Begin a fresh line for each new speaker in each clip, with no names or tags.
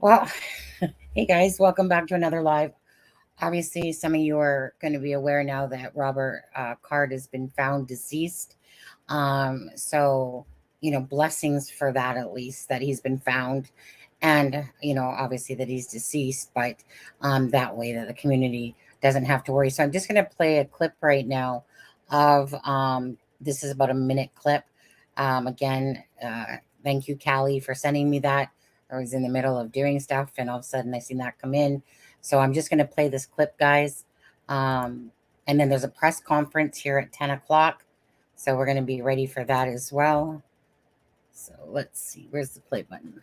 Well, hey guys, welcome back to another live. Obviously, some of you are going to be aware now that Robert Card has been found deceased. So, blessings for that, at least, that he's been found. And, obviously that he's deceased, but that way that the community doesn't have to worry. So I'm just going to play a clip right now of, this is about a minute clip. Again, thank you, Callie, for sending me that. I was in the middle of doing stuff, and all of a sudden I seen that come in. So I'm just going to play this clip, guys. And then there's a press conference here at 10 o'clock. So we're going to be ready for that as well. So let's see. Where's the play button?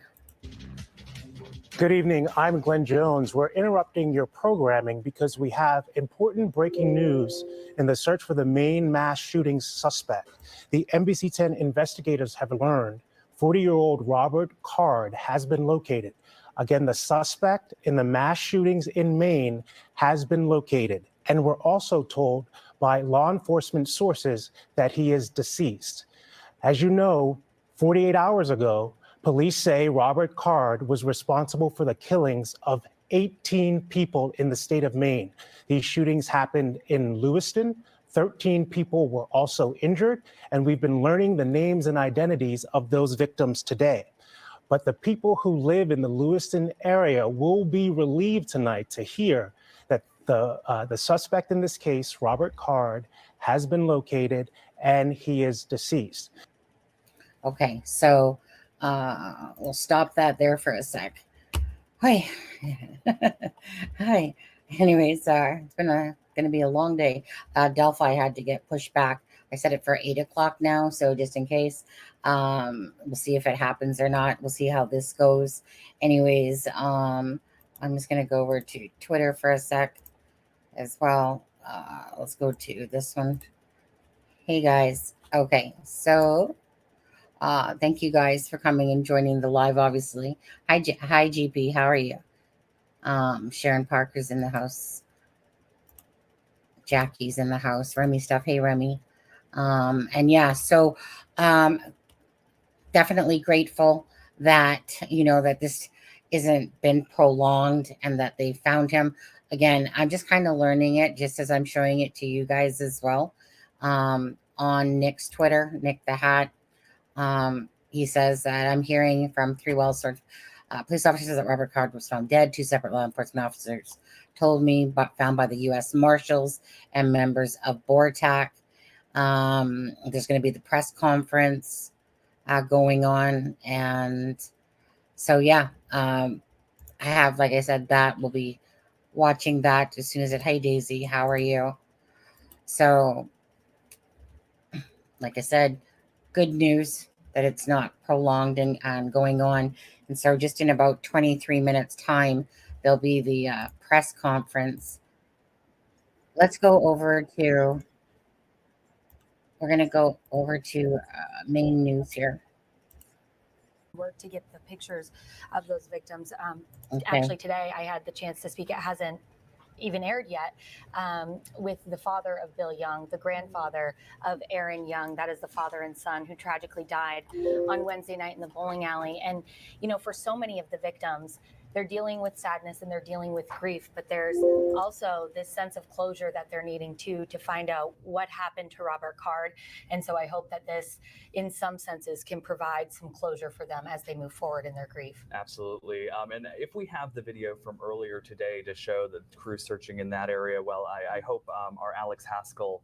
Good evening. I'm Glenn Jones. We're interrupting your programming because we have important breaking news in the search for the Maine mass shooting suspect. The NBC 10 investigators have learned 40-year-old Robert Card has been located. Again, the suspect in the mass shootings in Maine has been located. And we're also told by law enforcement sources that he is deceased. As you know, 48 hours ago, police say Robert Card was responsible for the killings of 18 people in the state of Maine. These shootings happened in Lewiston. 13 people were also injured, and we've been learning the names and identities of those victims today. But the people who live in the Lewiston area will be relieved tonight to hear that the suspect in this case, Robert Card, has been located and he is deceased.
Okay, so we'll stop that there for a sec. Hi. Hi. Anyways, it's been going to be a long day. Delphi had to get pushed back. I set it for 8 o'clock now, so just in case, we'll see if it happens or not. We'll see how this goes. Anyways, I'm just going to go over to Twitter for a sec as well. Let's go to this one. Hey, guys. Okay, so thank you guys for coming and joining the live, obviously. Hi, GP. How are you? Sharon Parker's in the house. Jackie's in the house. Remy stuff. Hey, Remy. And yeah, so definitely grateful that, that this isn't been prolonged and that they found him. Again, I'm just kind of learning it just as I'm showing it to you guys as well. On Nick's Twitter, Nick the Hat. He says that I'm hearing from 3 well-served police officers that Robert Card was found dead. 2 separate law enforcement officers told me, but found by the U.S. Marshals and members of BORTAC. There's going to be the press conference going on. And so, yeah, I have, like I said, that we'll be watching that as soon as it. Hey, Daisy, how are you? So, like I said, good news that it's not prolonged and going on. And so just in about 23 minutes time, there'll be the press conference. Let's go over to, we're going to go over to main news here.
work to get the pictures of those victims.
Okay.
Actually, today I had the chance to speak. It hasn't even aired yet, with the father of Bill Young, the grandfather of Aaron Young. That is the father and son who tragically died on Wednesday night in the bowling alley. And, you know, for so many of the victims, they're dealing with sadness and they're dealing with grief, but there's also this sense of closure that they're needing to find out what happened to Robert Card. And so I hope that this, in some senses, can provide some closure for them as they move forward in their grief.
Absolutely. And if we have the video from earlier today to show the crew searching in that area, well, I hope our Alex Haskell,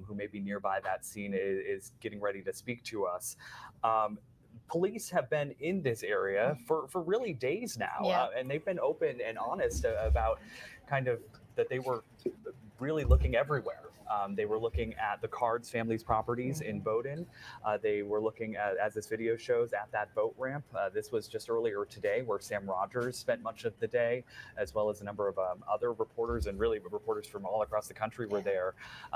who may be nearby that scene, is getting ready to speak to us. Police have been in this area for really days now, and they've been open and honest about kind of that they were really looking everywhere. They were looking at the Cards family's properties in Bowdoin. They were looking at, as this video shows, at that boat ramp. This was just earlier today where Sam Rogers spent much of the day, as well as a number of other reporters, and really reporters from all across the country were there.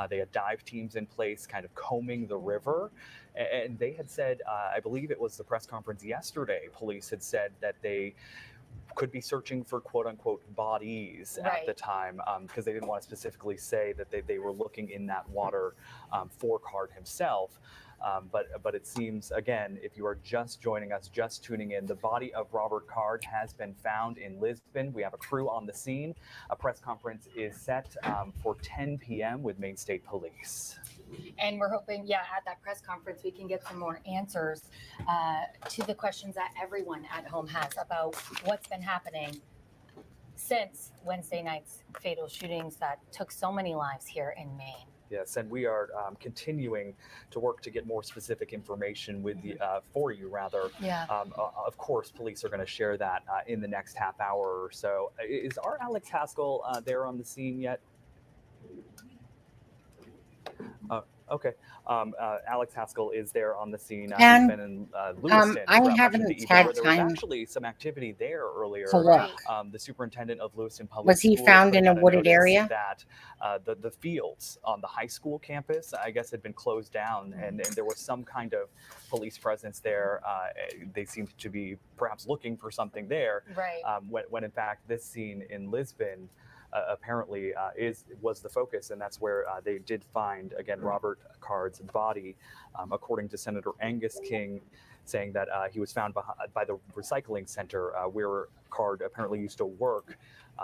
They had dive teams in place, kind of combing the river. And they had said, I believe it was the press conference yesterday, police had said that they could be searching for quote unquote bodies at the time, because they didn't want to specifically say that they were looking in that water for Card himself. But it seems, again, if you are just joining us, just tuning in, the body of Robert Card has been found in Lisbon. We have a crew on the scene. A press conference is set for 10 p.m. with Maine State Police.
And we're hoping, at that press conference, we can get some more answers to the questions that everyone at home has about what's been happening since Wednesday night's fatal shootings that took so many lives here in Maine.
Yes, and we are continuing to work to get more specific information with the for you, rather.
Yeah.
Of course, police are going to share that in the next half hour or so. Is our Alex Haskell there on the scene yet? Okay. Alex Haskell is there on the scene. He's been in Lewiston.
I haven't had
there was
time
actually some activity there earlier.
to look.
The superintendent of Lewiston Public
Was he
Schools
found
put
in a
out
wooded
notice
area?
That the fields on the high school campus, I guess, had been closed down, and there was some kind of police presence there. They seemed to be perhaps looking for something there.
Right.
When in fact this scene in Lisbon apparently was the focus, and that's where they did find, again, Robert Card's body, according to Senator Angus King, saying that he was found by the recycling center where Card apparently used to work.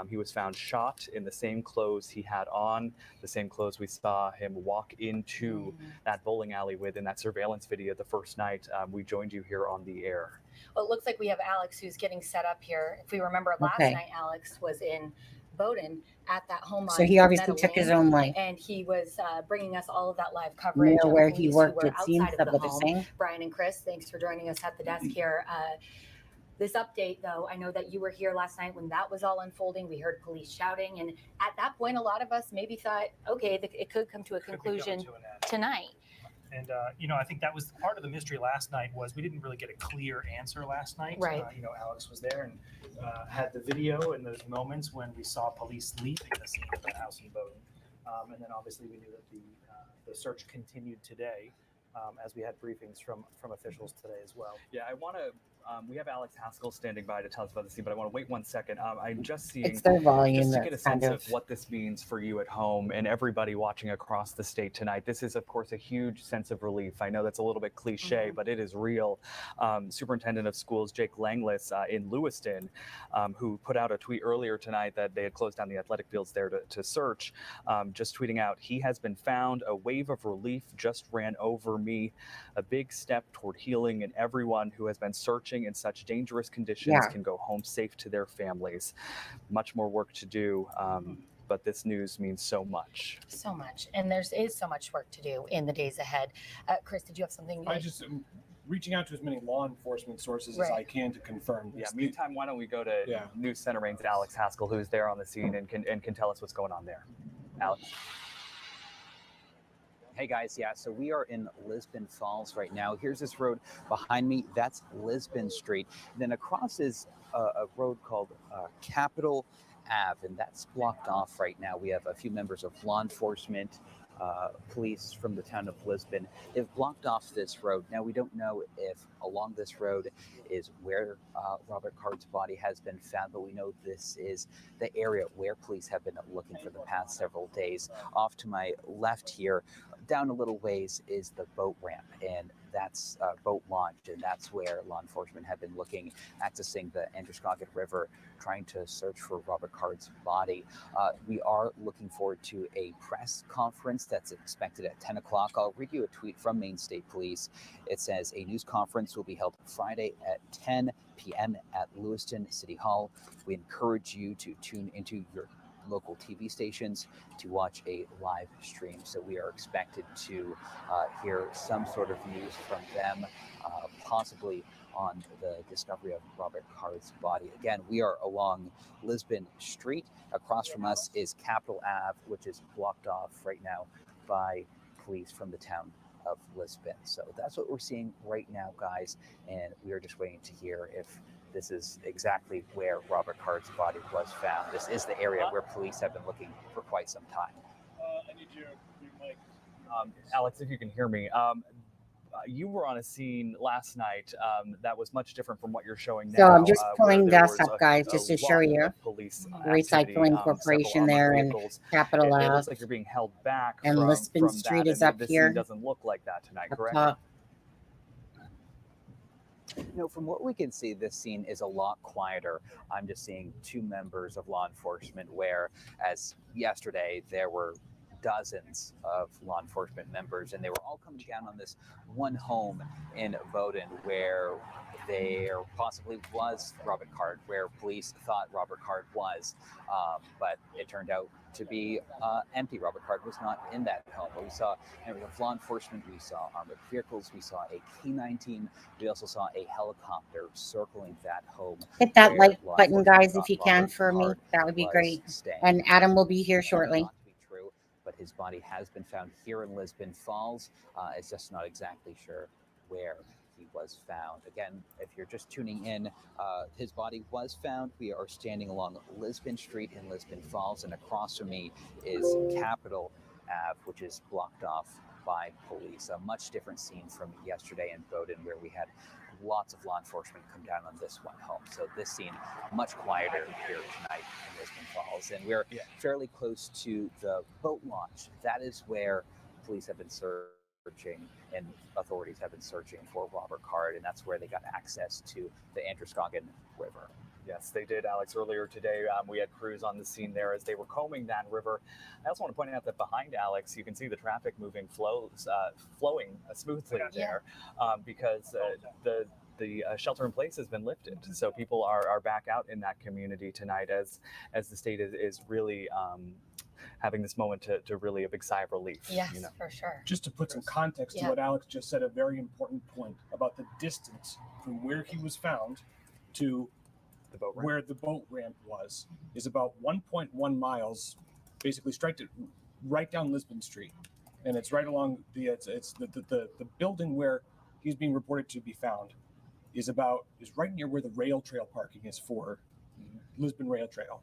He was found shot in the same clothes he had on, the same clothes we saw him walk into that bowling alley with in that surveillance video the first night we joined you here on the air.
Well, it looks like we have Alex who's getting set up here. If we remember last night, Alex was in Bowdoin at that home.
So he obviously took his own life.
And he was bringing us all of that live coverage.
Near where he worked, it seems, of the home.
Brian and Chris, thanks for joining us at the desk here. This update, though, I know that you were here last night when that was all unfolding. We heard police shouting. And at that point, a lot of us maybe thought, okay, it could come to a conclusion tonight.
And, I think that was part of the mystery last night was we didn't really get a clear answer last night.
Right.
Alex was there and had the video and those moments when we saw police leaving the scene of the house in Bowdoin. And then obviously we knew that the search continued today as we had briefings from officials today as well.
Yeah, I want to, we have Alex Haskell standing by to tell us about the scene, but I want to wait 1 second. I'm just seeing,
it's their volume,
just to get a sense of what this means for you at home and everybody watching across the state tonight. This is, of course, a huge sense of relief. I know that's a little bit cliche, but it is real. Superintendent of Schools Jake Langlis in Lewiston, who put out a tweet earlier tonight that they had closed down the athletic fields there to search, just tweeting out, "He has been found. A wave of relief just ran over me. A big step toward healing, and everyone who has been searching in such dangerous conditions can go home safe to their families." Much more work to do, but this news means so much.
So much. And there is so much work to do in the days ahead. Chris, did you have something?
I just am reaching out to as many law enforcement sources as I can to confirm this.
Yeah, meantime, why don't we go to News Center Maine's Alex Haskell, who's there on the scene and can tell us what's going on there. Alex.
Hey guys, so we are in Lisbon Falls right now. Here's this road behind me. That's Lisbon Street. Then across is a road called Capitol Ave, and that's blocked off right now. We have a few members of law enforcement police from the town of Lisbon. They've blocked off this road. Now, we don't know if along this road is where Robert Card's body has been found, but we know this is the area where police have been looking for the past several days. Off to my left here, down a little ways, is the boat ramp, and that's boat launch, and that's where law enforcement have been looking, accessing the Androscoggin River, trying to search for Robert Card's body. We are looking forward to a press conference that's expected at 10 o'clock. I'll read you a tweet from Maine State Police. It says, a news conference will be held Friday at 10 p.m. at Lewiston City Hall. We encourage you to tune into your local TV stations to watch a live stream. So we are expected to hear some sort of news from them, possibly on the discovery of Robert Card's body. Again, we are along Lisbon Street. Across from us is Capitol Ave, which is blocked off right now by police from the town of Lisbon. So that's what we're seeing right now, guys. And we are just waiting to hear if this is exactly where Robert Card's body was found. This is the area where police have been looking for quite some time.
I need your mic.
Alex, if you can hear me, you were on a scene last night that was much different from what you're showing now.
So I'm just
where
pulling
there
this
was
up, guys, just to show
lot
you.
of police
Recycling
activity,
Corporation
several
there
armored
and
vehicles.
Capitol
It
Ave.
looks like you're being held back
And
from
Lisbon
that,
Street is
and
up
this
here.
scene doesn't look like that tonight,
Up
correct?
top.
No, from what we can see, this scene is a lot quieter. I'm just seeing two members of law enforcement where, as yesterday, there were dozens of law enforcement members, and they were all coming down on this one home in Bowdoin where there possibly was Robert Card, where police thought Robert Card was, but it turned out to be empty. Robert Card was not in that home. But we saw members of law enforcement, we saw armored vehicles, we saw a K-9 team, we also saw a helicopter circling that home.
Hit that
where
like
law
button,
enforcement
guys,
thought
if you can
Robert
for me.
Card
That would be
was
great.
staying.
And Adam will be here shortly.
Not to be true, but his body has been found here in Lisbon Falls. It's just not exactly sure where he was found. Again, if you're just tuning in, his body was found. We are standing along Lisbon Street in Lisbon Falls, and across from me is Capitol Ave, which is blocked off by police. A much different scene from yesterday in Bowdoin, where we had lots of law enforcement come down on this one home. So this scene much quieter here tonight in Lisbon Falls, and we're fairly close to the boat launch. That is where police have been searching and authorities have been searching for Robert Card, and that's where they got access to the Androscoggin River.
Yes, they did, Alex. Earlier today, we had crews on the scene there as they were combing that river. I also want to point out that behind Alex, you can see the traffic flowing smoothly there, because the shelter in place has been lifted. So people are back out in that community tonight as the state is really having this moment to really a big sigh of relief.
Yes, for sure.
Just to put some context to what Alex just said, a very important point about the distance from where he was found to
the boat ramp.
Where the boat ramp was is about 1.1 miles, basically right down Lisbon Street, and it's right along the building where he's being reported to be found is right near where the rail trail parking is for Lisbon Rail Trail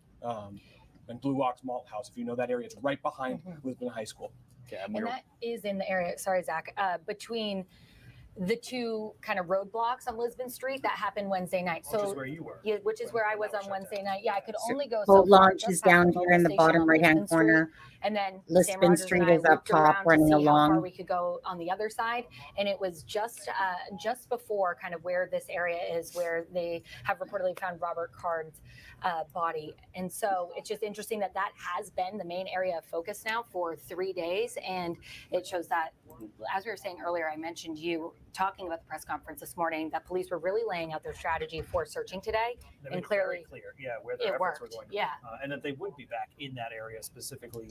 and Blue Ox Malt House. If you know that area, it's right behind Lisbon High School.
Yeah,
and that is in the area. Sorry, Zach. Between the two kind of roadblocks on Lisbon Street that happened Wednesday night.
Which is where you were.
Yeah, which is where I was on Wednesday night. Yeah, I could only go
Boat
so far.
launch is down here in the bottom right-hand corner.
And then Sam
Lisbon
Rogers
Street
and I
is up
looped around
top,
to
running
see how far
along.
we could go on the other side, and it was just before kind of where this area is, where they have reportedly found Robert Card's body. And so it's just interesting that has been the main area of focus now for 3 days, and it shows that, as we were saying earlier, I mentioned you talking about the press conference this morning, that police were really laying out their strategy for searching today, and clearly
clear, where their efforts were going. And that they would be back in that area specifically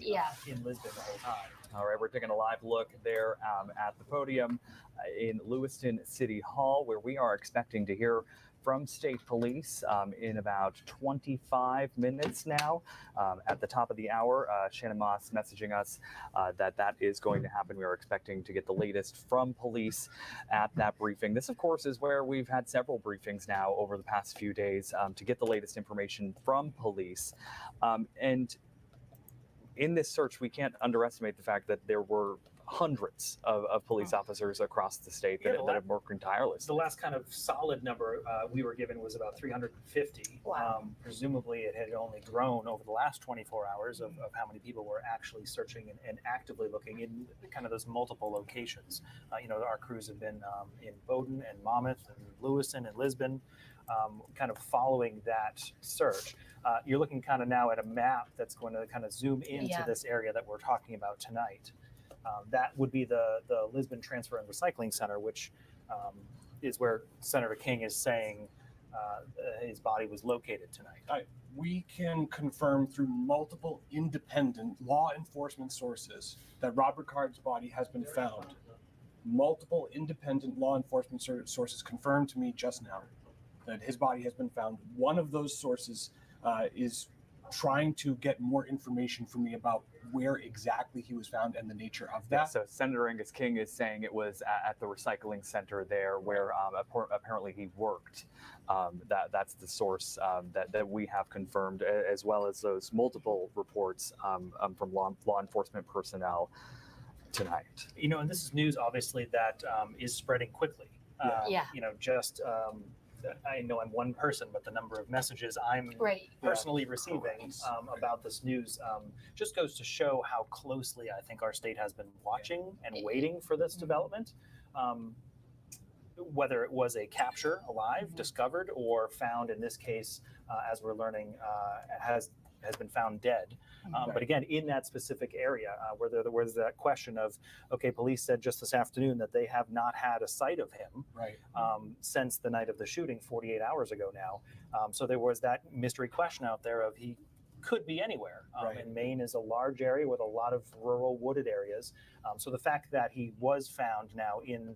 in Lisbon the whole time.
All right, we're taking a live look there at the podium in Lewiston City Hall, where we are expecting to hear from state police in about 25 minutes now. At the top of the hour, Shannon Moss messaging us that is going to happen. We are expecting to get the latest from police at that briefing. This, of course, is where we've had several briefings now over the past few days to get the latest information from police. And in this search, we can't underestimate the fact that there were hundreds of police officers across the state that have worked tirelessly.
The last kind of solid number we were given was about 350.
Wow.
Presumably, it had only grown over the last 24 hours of how many people were actually searching and actively looking in kind of those multiple locations. Our crews have been in Bowdoin and Monmouth and Lewiston and Lisbon, kind of following that search. You're looking kind of now at a map that's going to kind of zoom into this area that we're talking about tonight. That would be the Lisbon Transfer and Recycling Center, which is where Senator King is saying his body was located tonight.
We can confirm through multiple independent law enforcement sources that Robert Card's body has been found. Multiple independent law enforcement sources confirmed to me just now that his body has been found. One of those sources is trying to get more information from me about where exactly he was found and the nature of that.
Yeah, so Senator Angus King is saying it was at the recycling center there where apparently he worked. That's the source that we have confirmed, as well as those multiple reports from law enforcement personnel tonight.
And this is news, obviously, that is spreading quickly. I know I'm one person, but the number of messages I'm personally receiving about this news just goes to show how closely I think our state has been watching and waiting for this development. Whether it was a capture alive, discovered, or found in this case, as we're learning, has been found dead. But again, in that specific area where there was that question of, okay, police said just this afternoon that they have not had a sight of him since the night of the shooting 48 hours ago now. So there was that mystery question out there of he could be anywhere. And Maine is a large area with a lot of rural wooded areas. So the fact that he was found now in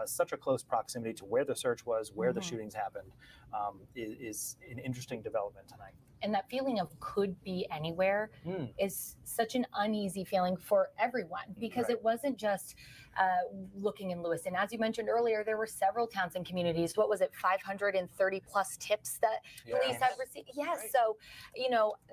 such a close proximity to where the search was, where the shootings happened, is an interesting development tonight.
And that feeling of could be anywhere is such an uneasy feeling for everyone, because it wasn't just looking in Lewiston. As you mentioned earlier, there were several towns and communities. What was it, 530 plus tips that police had received? Yes. So,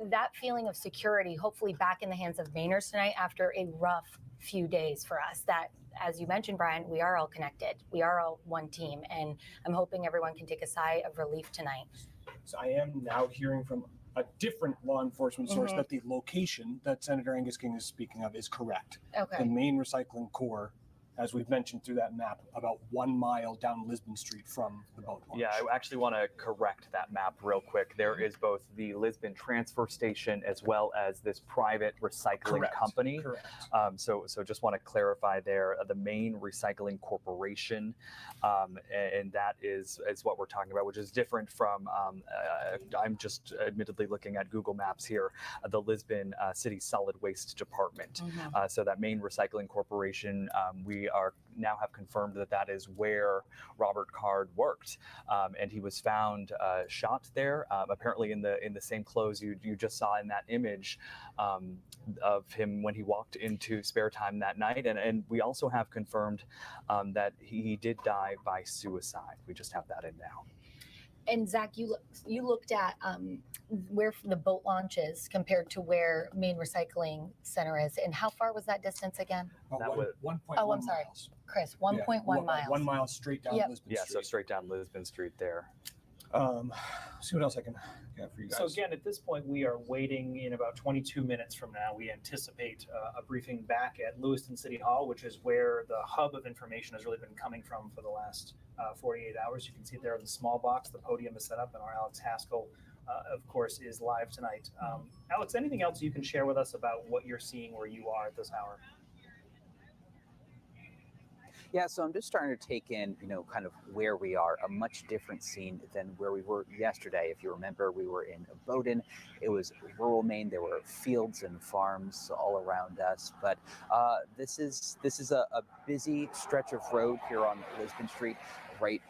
that feeling of security, hopefully back in the hands of Mainers tonight after a rough few days for us. That, as you mentioned, Brian, we are all connected. We are all one team. And I'm hoping everyone can take a sigh of relief tonight.
So I am now hearing from a different law enforcement source that the location that Senator Angus King is speaking of is correct.
Okay.
The main recycling core, as we've mentioned through that map, about 1 mile down Lisbon Street from the boat launch.
Yeah, I actually want to correct that map real quick. There is both the Lisbon transfer station as well as this private recycling company.
Correct.
So just want to clarify there, the Maine Recycling Corporation, and that is what we're talking about, which is different from, I'm just admittedly looking at Google Maps here, the Lisbon City Solid Waste Department. So that Maine Recycling Corporation, we now have confirmed that is where Robert Card worked, and he was found shot there, apparently in the same clothes you just saw in that image of him when he walked into Spare Time that night, and we also have confirmed that he did die by suicide. We just have that in now.
And Zach, you looked at where the boat launch is compared to where Maine Recycling Center is, and how far was that distance again?
That was 1.1
I'm sorry,
miles.
Chris. 1.1 miles.
1 mile straight down Lisbon Street.
Yeah, so straight down Lisbon Street there.
See what else I can get for you guys.
So again, at this point, we are waiting. In about 22 minutes from now, we anticipate a briefing back at Lewiston City Hall, which is where the hub of information has really been coming from for the last 48 hours. You can see there in the small box, the podium is set up, and our Alex Haskell, of course, is live tonight. Alex, anything else you can share with us about what you're seeing where you are at this hour?
Yeah, so I'm just starting to take in, kind of where we are, a much different scene than where we were yesterday. If you remember, we were in Bowdoin. It was rural Maine. There were fields and farms all around us. But this is a busy stretch of road here on Lisbon Street, right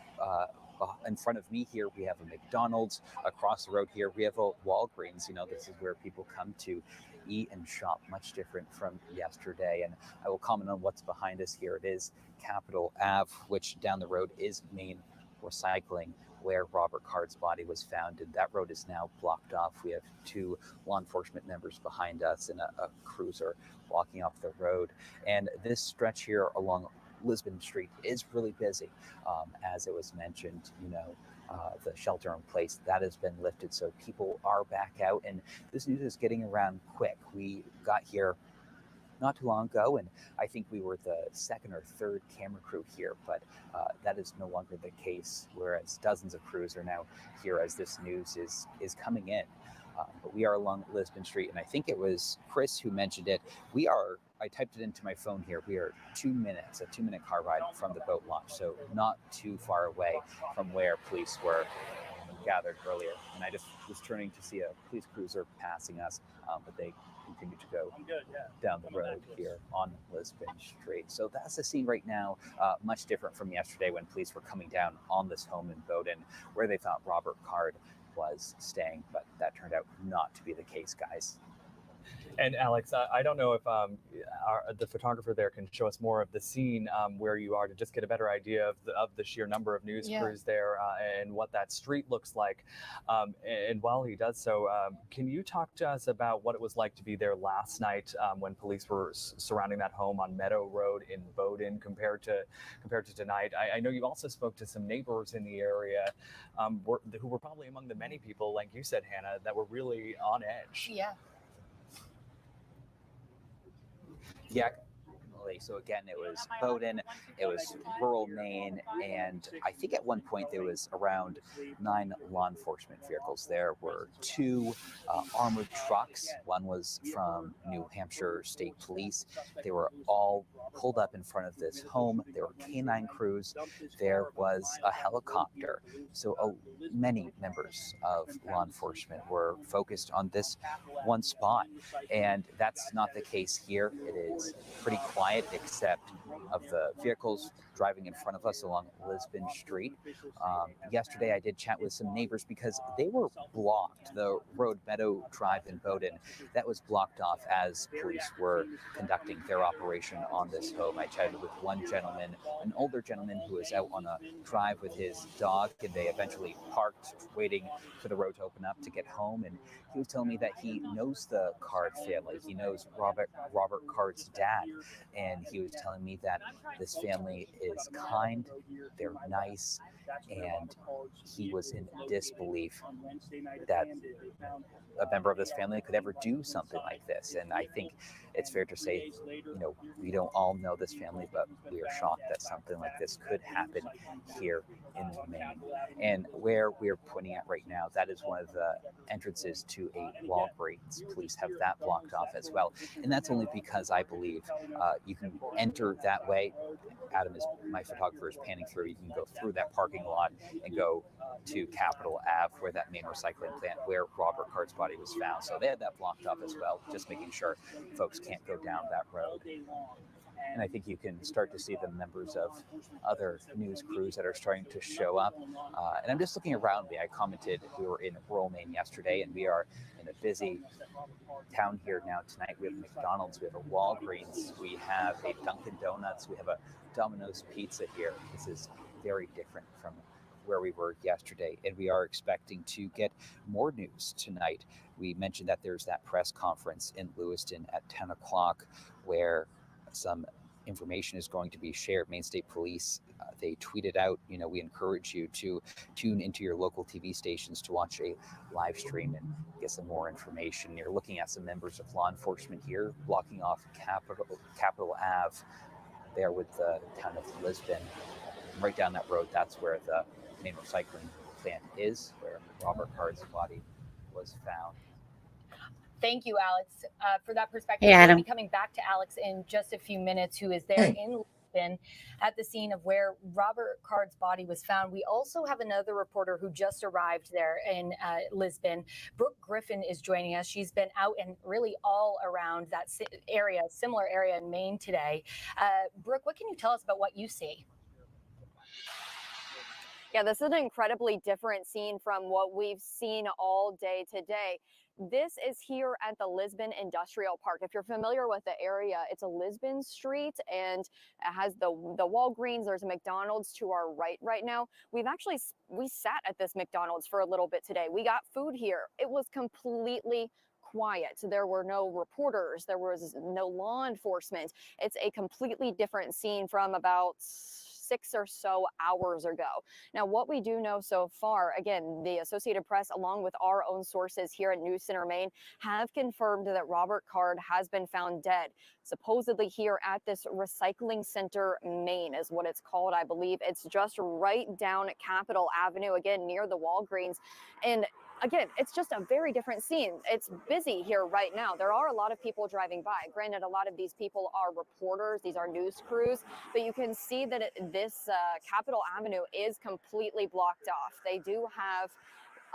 in front of me here. We have a McDonald's. Across the road here, we have a Walgreens. This is where people come to eat and shop, much different from yesterday. And I will comment on what's behind us here. It is Capitol Ave, which down the road is Maine recycling where Robert Card's body was found, and that road is now blocked off. We have 2 law enforcement members behind us and a cruiser blocking off the road. And this stretch here along Lisbon Street is really busy. As it was mentioned, the shelter in place that has been lifted, so people are back out, and this news is getting around quick. We got here not too long ago, and I think we were the second or third camera crew here, but that is no longer the case, whereas dozens of crews are now here as this news is coming in. But we are along Lisbon Street, and I think it was Chris who mentioned it. I typed it into my phone here. We are a 2-minute car ride from the boat launch, so not too far away from where police were gathered earlier. And I just was turning to see a police cruiser passing us, but they continue to go down the road here on Lisbon Street. So that's the scene right now, much different from yesterday when police were coming down on this home in Bowden where they thought Robert Card was staying, but that turned out not to be the case, guys.
And Alex, I don't know if the photographer there can show us more of the scene where you are to just get a better idea of the sheer number of news crews there and what that street looks like. And while he does so, can you talk to us about what it was like to be there last night when police were surrounding that home on Meadow Road in Bowden compared to tonight? I know you also spoke to some neighbors in the area who were probably among the many people, like you said, Hannah, that were really on edge.
Yeah.
Yeah. So again, it was Bowden, it was rural Maine, and I think at one point there was around 9 law enforcement vehicles. There were 2 armored trucks. One was from New Hampshire State Police. They were all pulled up in front of this home. There were canine crews. There was a helicopter. So many members of law enforcement were focused on this one spot, and that's not the case here. It is pretty quiet, except of the vehicles driving in front of us along Lisbon Street. Yesterday, I did chat with some neighbors because they were blocked. The road Meadow Drive in Bowden, that was blocked off as police were conducting their operation on this home. I chatted with one gentleman, an older gentleman who was out on a drive with his dog, and they eventually parked waiting for the road to open up to get home. And he was telling me that he knows the Card family. He knows Robert Card's dad. And he was telling me that this family is kind, they're nice, and he was in disbelief that a member of this family could ever do something like this. And I think it's fair to say, we don't all know this family, but we are shocked that something like this could happen here in Maine. And where we're pointing at right now, that is one of the entrances to a Walgreens. Police have that blocked off as well. And that's only because I believe you can enter that way. Adam, my photographer, is panning through. You can go through that parking lot and go to Capitol Ave, where that main recycling plant where Robert Card's body was found. So they had that blocked off as well, just making sure folks can't go down that road. And I think you can start to see the members of other news crews that are starting to show up. And I'm just looking around me. I commented we were in rural Maine yesterday, and we are in a busy town here now tonight. We have a McDonald's, we have a Walgreens, we have a Dunkin' Donuts, we have a Domino's Pizza here. This is very different from where we were yesterday, and we are expecting to get more news tonight. We mentioned that there's that press conference in Lewiston at 10 o'clock where some information is going to be shared. Maine State Police, they tweeted out, we encourage you to tune into your local TV stations to watch a live stream and get some more information. You're looking at some members of law enforcement here blocking off Capitol Ave there with the town of Lisbon. Right down that road, that's where the main recycling plant is, where Robert Card's body was found.
Thank you, Alex, for that perspective.
Hey, Adam.
We'll be coming back to Alex in just a few minutes, who is there in Lisbon at the scene of where Robert Card's body was found. We also have another reporter who just arrived there in Lisbon. Brooke Griffin is joining us. She's been out and really all around that area, similar area in Maine today. Brooke, what can you tell us about what you see?
Yeah, this is an incredibly different scene from what we've seen all day today. This is here at the Lisbon Industrial Park. If you're familiar with the area, it's a Lisbon street and it has the Walgreens. There's a McDonald's to our right now. We sat at this McDonald's for a little bit today. We got food here. It was completely quiet. There were no reporters. There was no law enforcement. It's a completely different scene from about 6 or so hours ago. Now, what we do know so far, again, the Associated Press, along with our own sources here at News Center Maine, have confirmed that Robert Card has been found dead, supposedly here at this recycling center, Maine, is what it's called, I believe. It's just right down Capitol Avenue, again, near the Walgreens. And again, it's just a very different scene. It's busy here right now. There are a lot of people driving by. Granted, a lot of these people are reporters. These are news crews, but you can see that this Capitol Avenue is completely blocked off. They do have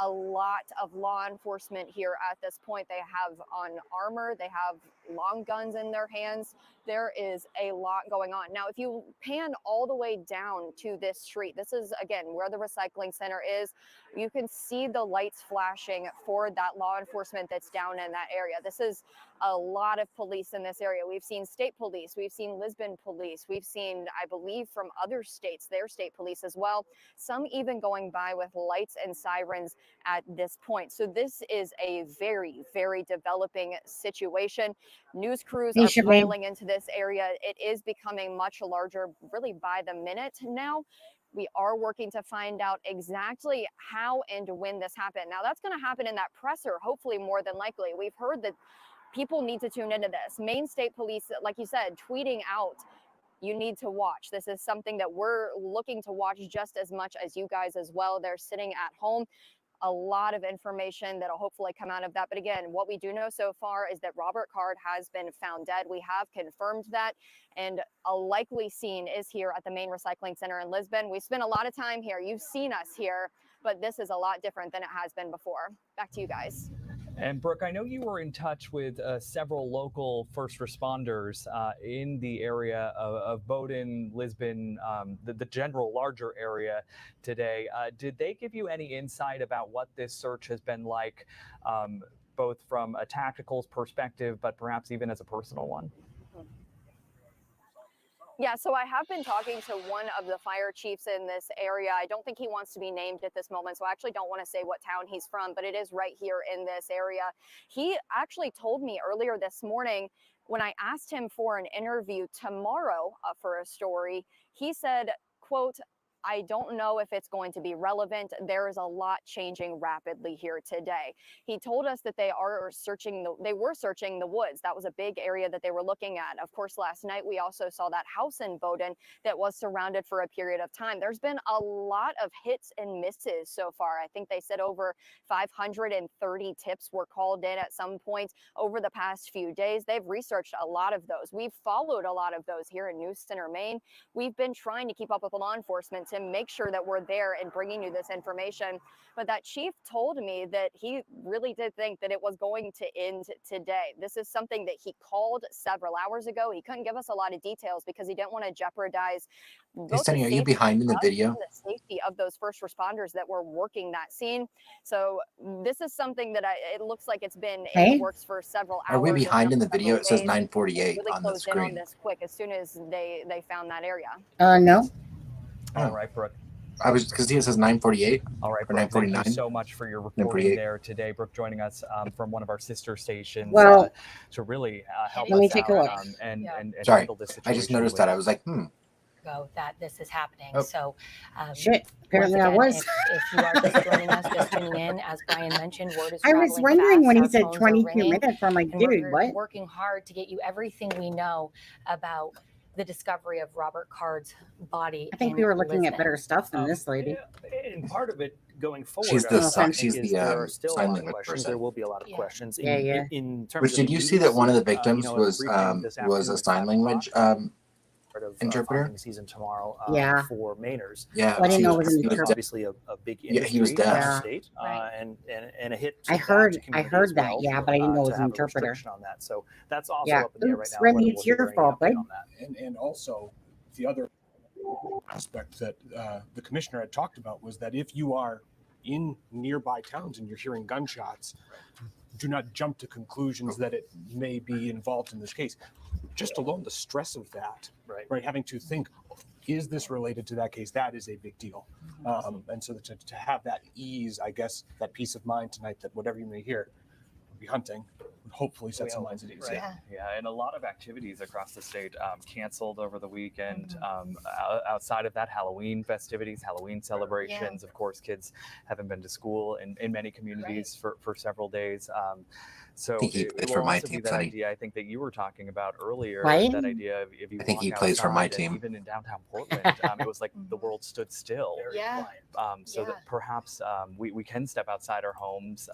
a lot of law enforcement here at this point. They have on armor, they have long guns in their hands. There is a lot going on. Now, if you pan all the way down to this street, this is, again, where the recycling center is. You can see the lights flashing for that law enforcement that's down in that area. This is a lot of police in this area. We've seen state police. We've seen Lisbon police. We've seen, I believe, from other states, their state police as well. Some even going by with lights and sirens at this point. So this is a very, very developing situation. News crews
Hey,
are
Shemaine.
piling into this area. It is becoming much larger, really by the minute now. We are working to find out exactly how and when this happened. Now, that's going to happen in that presser, hopefully more than likely. We've heard that people need to tune into this. Maine State Police, like you said, tweeting out, you need to watch. This is something that we're looking to watch just as much as you guys as well. They're sitting at home. A lot of information that'll hopefully come out of that. But again, what we do know so far is that Robert Card has been found dead. We have confirmed that. And a likely scene is here at the Maine Recycling Center in Lisbon. We spent a lot of time here. You've seen us here, but this is a lot different than it has been before. Back to you guys.
And Brooke, I know you were in touch with several local first responders in the area of Bowdoin, Lisbon, the general larger area today. Did they give you any insight about what this search has been like, both from a tactical perspective, but perhaps even as a personal one?
Yeah, so I have been talking to one of the fire chiefs in this area. I don't think he wants to be named at this moment, so I actually don't want to say what town he's from, but it is right here in this area. He actually told me earlier this morning when I asked him for an interview tomorrow for a story, he said, quote, I don't know if it's going to be relevant. There is a lot changing rapidly here today. He told us that they were searching the woods. That was a big area that they were looking at. Of course, last night we also saw that house in Bowdoin that was surrounded for a period of time. There's been a lot of hits and misses so far. I think they said over 530 tips were called in at some point over the past few days. They've researched a lot of those. We've followed a lot of those here in News Center, Maine. We've been trying to keep up with law enforcement to make sure that we're there and bringing you this information. But that chief told me that he really did think that it was going to end today. This is something that he called several hours ago. He couldn't give us a lot of details because he didn't want to jeopardize both
Sunny, are you behind in the video?
and the safety of those first responders that were working that scene. So this is something that it looks like it's been in the works for several hours.
Are we behind in the video? It says 9:48
really
on the
closed in on
screen.
this quick as soon as they found that area.
No.
All right, Brooke.
I was because it says 9:48.
All right,
or
Brooke, thank
9:49.
you so much for your reporting there today. Brooke joining us from one of our sister stations
Well,
to really help
let me
us
take a
out
look.
and
Sorry,
handle this situation.
I just noticed that. I was like,
that this is happening.
Oh.
So
Shit, apparently
once
I
again,
was.
if you are just joining us, just tuning in, as Brian mentioned, word is
I was
traveling
wondering
fast.
when he
Our
said
phones are
22
ringing,
minutes. I'm like,
and
dude,
we're
what?
working hard to get you everything we know about the discovery of Robert Card's body.
I think we were looking at better stuff than this lady.
And part of it going forward,
She's the
I think
she's
is
the
there are still a
sign
lot of
language
questions.
person.
There will be a lot of questions.
Yeah.
In terms
Which
of
did
the
you see that one of the
news,
victims
a
was
briefing this
a
afternoon
sign
at
language
5 o'clock, part of
interpreter?
filing season tomorrow
Yeah.
for Mainers.
Yeah,
I didn't know it was an
he
interpreter.
Obviously a big industry
Yeah, he was
in the
deaf.
state,
Right.
and a hit. To
I
that
heard
community
that,
as well,
yeah, but I didn't know it was
to
an
have a
interpreter.
restriction on that. So that's also
Yeah.
up in the air right
Oops,
now.
Remy,
whether
it's
we'll
your
hear any
fault,
update
bud.
on that.
And also the other aspect that the commissioner had talked about was that if you are in nearby towns and you're hearing gunshots, do not jump to conclusions that it may be involved in this case. Just alone the stress of that, right? Having to think, is this related to that case? That is a big deal. And so to have that ease, I guess, that peace of mind tonight, that whatever you may hear, be hunting, would hopefully set some minds at ease.
Right. Yeah, and a lot of activities across the state canceled over the weekend. Outside of that, Halloween festivities, Halloween celebrations. Of course, kids haven't been to school in many communities for several days. So
I think he
it
plays
will
for my
also be
team,
that
Sonny.
idea I think that you were talking about earlier.
Right?
That idea of if you
I think
walk
he plays for my
outside, and
team.
even in downtown Portland, it was like the world stood still.
Yeah.
So that perhaps we can step outside our homes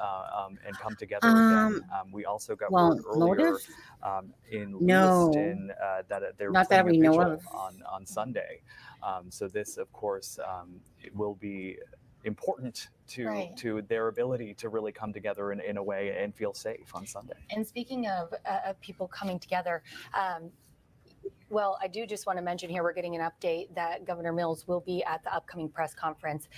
and come together again. We also got
Well,
word earlier
motive?
in
No.
Lewiston that they're
Not that
planning
we
a
know
vigil
of.
on Sunday. So this, of course, it will be important to their ability to really come together in a way and feel safe on Sunday.
And speaking of people coming together, well, I do just want to mention here, we're getting an update that Governor Mills will be at the upcoming press conference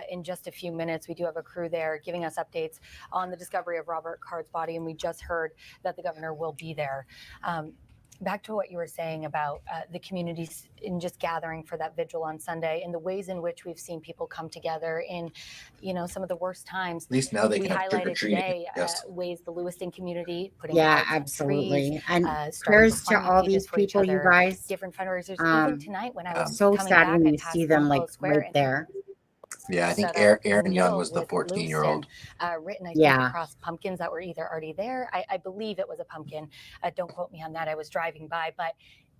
in just a few minutes. We do have a crew there giving us updates on the discovery of Robert Card's body, and we just heard that the governor will be there. Back to what you were saying about the communities in just gathering for that vigil on Sunday, and the ways in which we've seen people come together in, some of the worst times.
At least now they
We
can have trick or
highlighted
treating.
today
Yes.
ways the Lewiston community putting
Yeah,
cards on
absolutely.
trees,
And
starting
prayers to
GoFundMe
all
pages
these
for each
people, you
other,
guys.
different fundraisers.
Um,
Even tonight when I was
So
coming
sad
back,
when
I
you
passed
see them like
Longfellow Square,
right
and
there.
Yeah, I think
set up in the
Aaron Young
middle
was the
with
14-year-old.
Lewiston, written, I think,
Yeah.
across pumpkins that were either already there. I believe it was a pumpkin. Don't quote me on that. I was driving by, but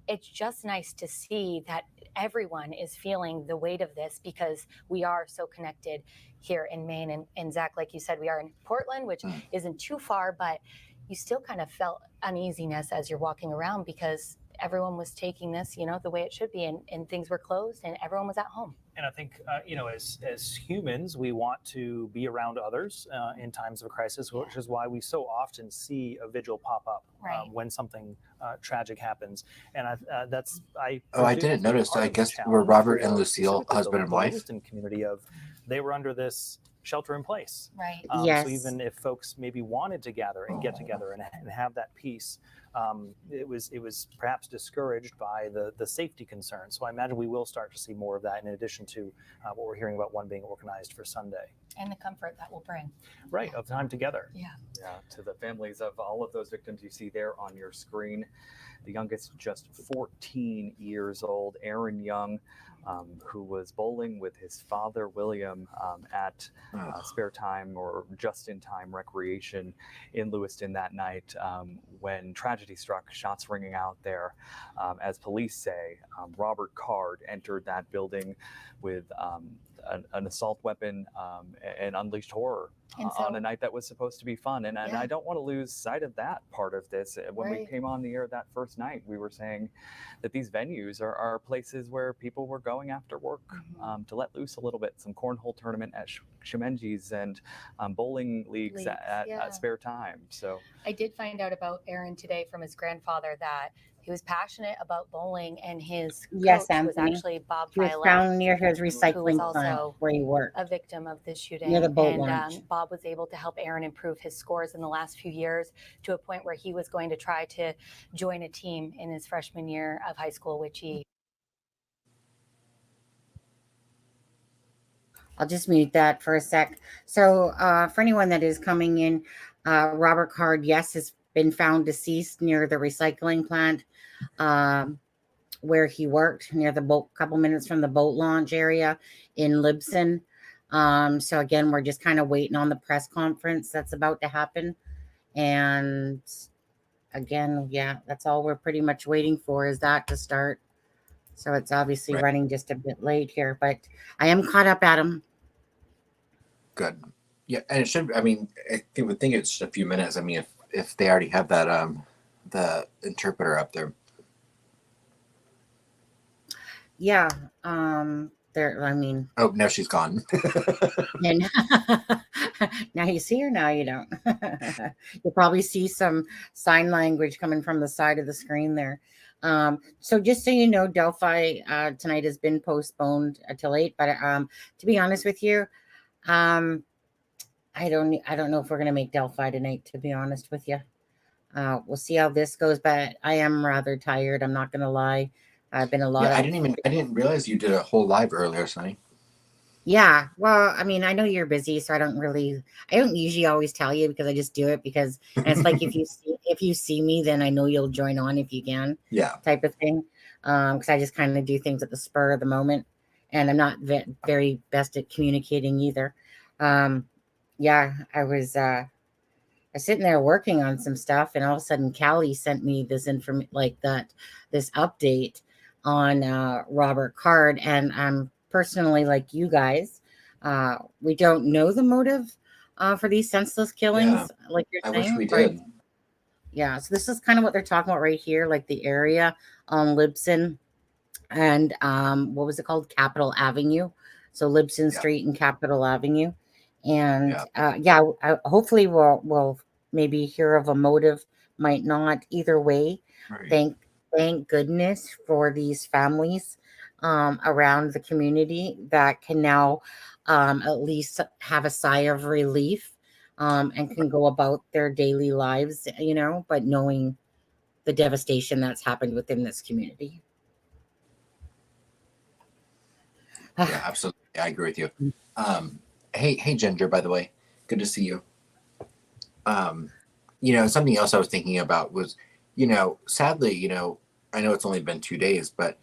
it's just nice to see that everyone is feeling the weight of this, because we are so connected here in Maine. And Zach, like you said, we are in Portland, which isn't too far, but you still kind of felt uneasiness as you're walking around, because everyone was taking this, the way it should be, and things were closed and everyone was at home.
And I think, as humans, we want to be around others in times of crisis, which is why we so often see a vigil pop up when something tragic happens. And I
didn't notice. I guess were Robert and Lucille husband and wife?
The Lewiston community they were under this shelter in place.
Right.
Yes.
So even if folks maybe wanted to gather and get together and have that peace, it was perhaps discouraged by the safety concerns. So I imagine we will start to see more of that, in addition to what we're hearing about one being organized for Sunday.
And the comfort that will bring.
Right, of time together.
Yeah.
Yeah, to the families of all of those victims you see there on your screen. The youngest, just 14 years old, Aaron Young, who was bowling with his father, William, at Spare Time or Just in Time Recreation in Lewiston that night when tragedy struck, shots ringing out there. As police say, Robert Card entered that building with an assault weapon and unleashed horror on a night that was supposed to be fun. And I don't want to lose sight of that part of this. When we came on the air that first night, we were saying that these venues are places where people were going after work to let loose a little bit. Some cornhole tournament at Shemenji's and bowling leagues at Spare Time. So
I did find out about Aaron today from his grandfather that he was passionate about bowling, and his coach was actually Bob
He was
Filet,
found near his recycling
also
plant where he worked.
a victim of this shooting.
Near the boat
and
launch.
Bob was able to help Aaron improve his scores in the last few years to a point where he was going to try to join a team in his freshman year of high school, which he...
I'll just mute that for a sec. So for anyone that is coming in, Robert Card, yes, has been found deceased near the recycling plant where he worked, near the boat, couple minutes from the boat launch area in Libsyn. So again, we're just kind of waiting on the press conference that's about to happen. And again, yeah, that's all we're pretty much waiting for, is that to start. So it's obviously running just a bit late here, but I am caught up, Adam.
Good. Yeah, and it should. I mean, I would think it's just a few minutes. I mean, if they already have that the interpreter up there.
Yeah. There. I mean.
Oh, now she's gone.
And now you see her. Now you don't. You'll probably see some sign language coming from the side of the screen there. So just so you know, Delphi tonight has been postponed till 8. But to be honest with you, I don't know if we're gonna make Delphi tonight, to be honest with you. We'll see how this goes, but I am rather tired. I'm not gonna lie. I've been a lot
Yeah,
of
I didn't realize you did a whole live earlier, Sonny.
yeah. Well, I mean, I know you're busy, so I don't usually always tell you because I just do it because and it's like if you see me, then I know you'll join on if you can,
Yeah.
type of thing. Because I just kind of do things at the spur of the moment, and I'm not very best at communicating either. Um, yeah, I was sitting there working on some stuff, and all of a sudden, Callie sent me this this update on Robert Card, and I'm personally like you guys. We don't know the motive for these senseless
Yeah.
killings, like you're
I wish
saying,
we
right?
did.
Yeah. So this is kind of what they're talking about right here, like the area on Libson and what was it called, Capitol Avenue. So Libson
Yeah.
Street and Capitol Avenue, and
Yeah.
yeah, hopefully we'll maybe hear of a motive, might not. Either way,
Right.
thank thank goodness for these families around the community that can now at least have a sigh of relief and can go about their daily lives, but knowing the devastation that's happened within this community.
Yeah, absolutely. I agree with you. Hey, Ginger, by the way, good to see you. Something else I was thinking about was, sadly, I know it's only been 2 days, but